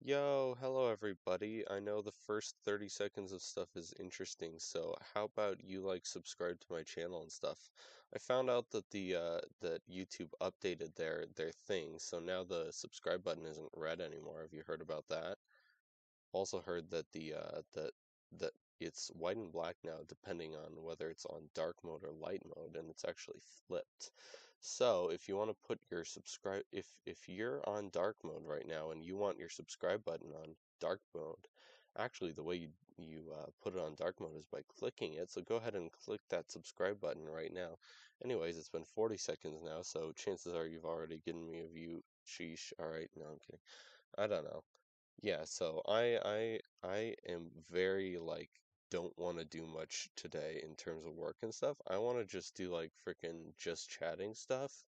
Yo, hello everybody. I know the first 30 seconds of stuff is interesting, so how about you subcribe to my channel and stuff? I found out that that YouTube updated their thing, so now the subscribe button isn't red anymore. Have you heard about that? Also heard that that it's white and black now, depending on whether it's on dark mode or light mode, and it's actually flipped. So if you want to put your subscribe, if you're on dark mode right now and you want your subscribe button on dark mode, actually the way you put it on dark mode is by clicking it. So go ahead and click that subscribe button right now. Anyways, it's been 40 seconds now, so chances are you've already given me a view. Sheesh. All right, no, I'm kidding. I don't know. Yeah, so I am very don't want to do much today in terms of work and stuff. I want to just do freaking just chatting stuff.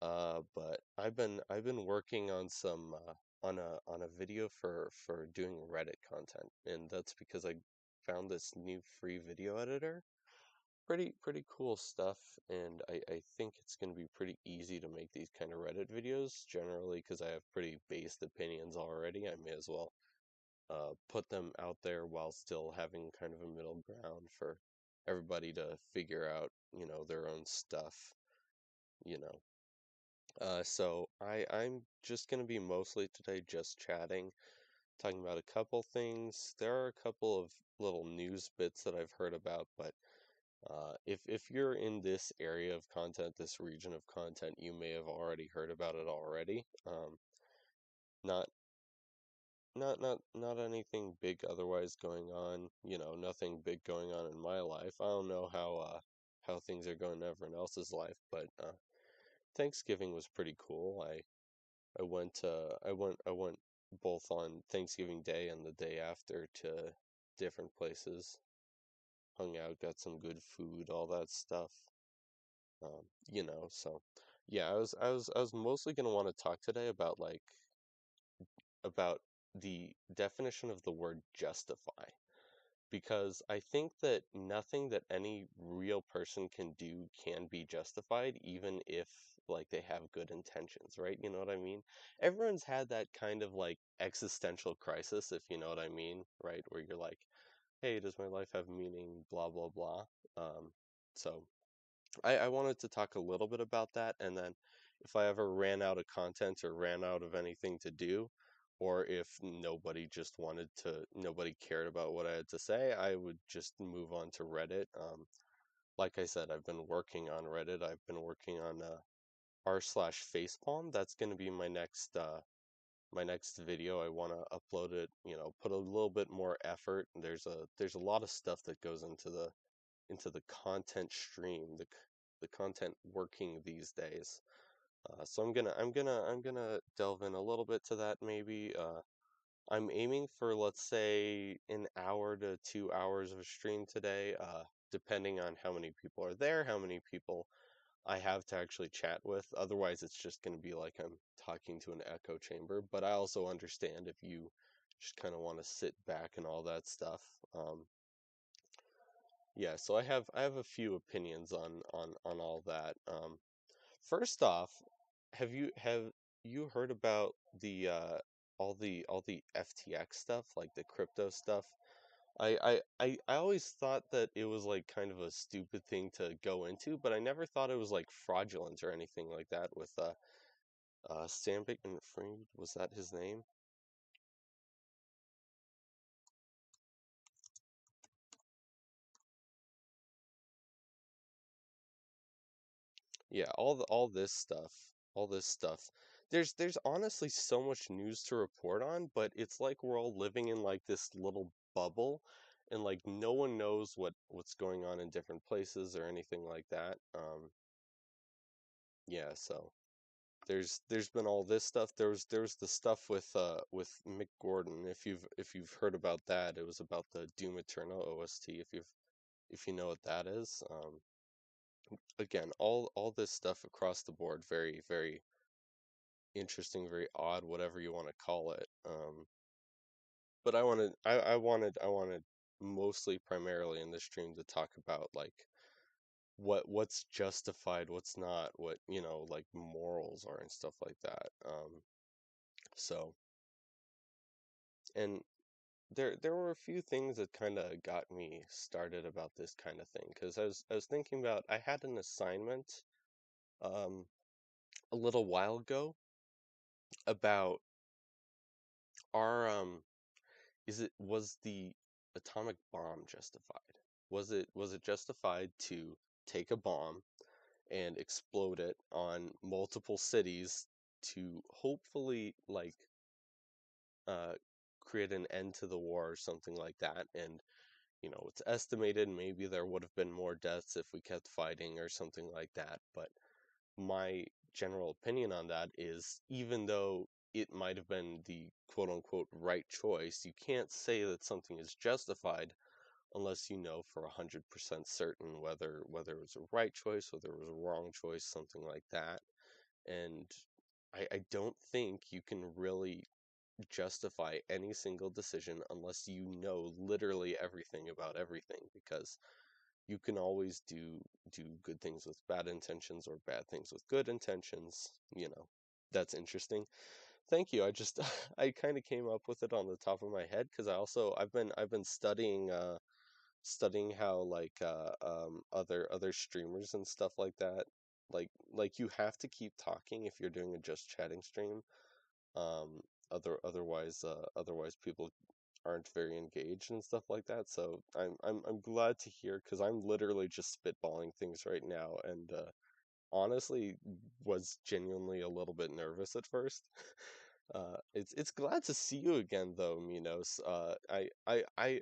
But I've been working on some on a video for doing Reddit content, and that's because I found this new free video editor. Pretty cool stuff, and I think it's going to be pretty easy to make these kind of Reddit videos generally because I have pretty based opinions already. I may as well put them out there while still having kind of a middle ground for everybody to figure out, their own stuff, you know. So I'm just gonna be mostly today just chatting, talking about a couple things. There are a couple of little news bits that I've heard about, but if you're in this area of content, this region of content, you may have already heard about it already. Not not anything big otherwise going on, nothing big going on in my life. I don't know how things are going in everyone else's life, but Thanksgiving was pretty cool. I went both on Thanksgiving Day and the day after to different places, hung out, got some good food, all that stuff. So yeah, I was mostly gonna want to talk today about the definition of the word justify, because I think that nothing that any real person can do can be justified, even if they have good intentions, right? You know what I mean? Everyone's had that kind of existential crisis, if you know what I mean, right? Where you're like, hey, does my life have meaning? Blah blah blah. So I wanted to talk a little bit about that, and then if I ever ran out of content or ran out of anything to do, or if nobody cared about what I had to say, I would just move on to Reddit. Like I said, I've been working on Reddit. I've been working on r/facepalm. That's going to be my next video. I want to upload it, put a little bit more effort. There's a lot of stuff that goes into the content stream, the content working these days. So I'm gonna delve in a little bit to that maybe. I'm aiming for, let's say, an hour to 2 hours of stream today, depending on how many people are there, how many people I have to actually chat with. Otherwise, it's just going to be like I'm talking to an echo chamber. But I also understand if you just kind of want to sit back and all that stuff. Yeah, so I have a few opinions on all that. First off, have you heard about the all the FTX stuff, like the crypto stuff? I always thought that it was kind of a stupid thing to go into, but I never thought it was fraudulent or anything like that with Sam Bankman-Fried, was that his name? Yeah, all this stuff. There's honestly so much news to report on, but it's like we're all living in this little bubble, and no one knows what's going on in different places or anything like that. Yeah, so there's been all this stuff. There was the stuff with Mick Gordon. If you've heard about that, it was about the Doom Eternal OST. If you know what that is. Again, all this stuff across the board, very very interesting, very odd, whatever you want to call it. But I wanted mostly primarily in this stream to talk about what's justified, what's not, what morals are and stuff like that. So And there were a few things that kind of got me started about this kind of thing because I was thinking about I had an assignment um a little while ago about our is it was the atomic bomb justified? Was it justified to take a bomb and explode it on multiple cities to hopefully like uh create an end to the war or something like that? And it's estimated maybe there would have been more deaths if we kept fighting or something like that. But my general opinion on that is even though it might have been the quote unquote right choice, you can't say that something is justified unless you know for 100% certain whether it was a right choice, whether it was a wrong choice, something like that. And I don't think you can really justify any single decision unless you know literally everything about everything, because you can always do good things with bad intentions or bad things with good intentions. That's interesting. Thank you. I just I kind of came up with it on the top of my head because I've been studying how like other streamers and stuff like that, like you have to keep talking if you're doing a just chatting stream. um otherwise people aren't very engaged and stuff like that. So I'm glad to hear because I'm literally just spitballing things right now, and honestly was genuinely a little bit nervous at first. It's glad to see you again though, Minos. I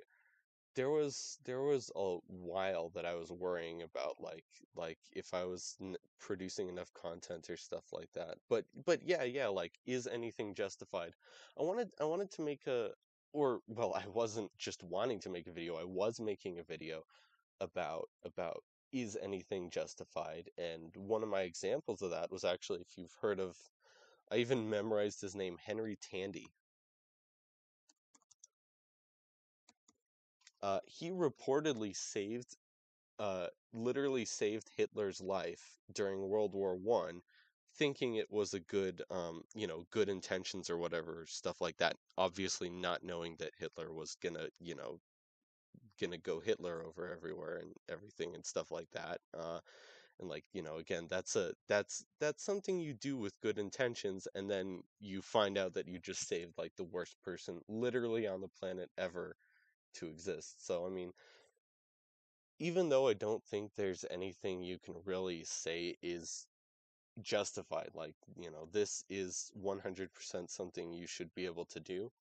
there was a while that I was worrying about like if I was producing enough content or stuff like that. But yeah, like is anything justified? I wanted to make a or well, I wasn't just wanting to make a video. I was making a video about is anything justified? And one of my examples of that was actually, if you've heard of, I even memorized his name, Henry Tandy. He reportedly literally saved Hitler's life during World War One, thinking it was a good, good intentions or whatever, stuff like that. Obviously, not knowing that Hitler was gonna go Hitler over everywhere and everything and stuff like that. And like, again, that's something you do with good intentions, and then you find out that you just saved like the worst person literally on the planet ever to exist. So I mean, even though I don't think there's anything you can really say is justified, like, this is 100% something you should be able to do,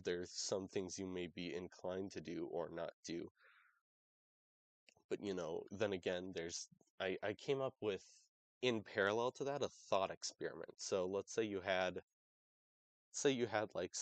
there's some things you may be inclined to do or not do. But, then again, I came up with, in parallel to that, a thought experiment. So let's say you had like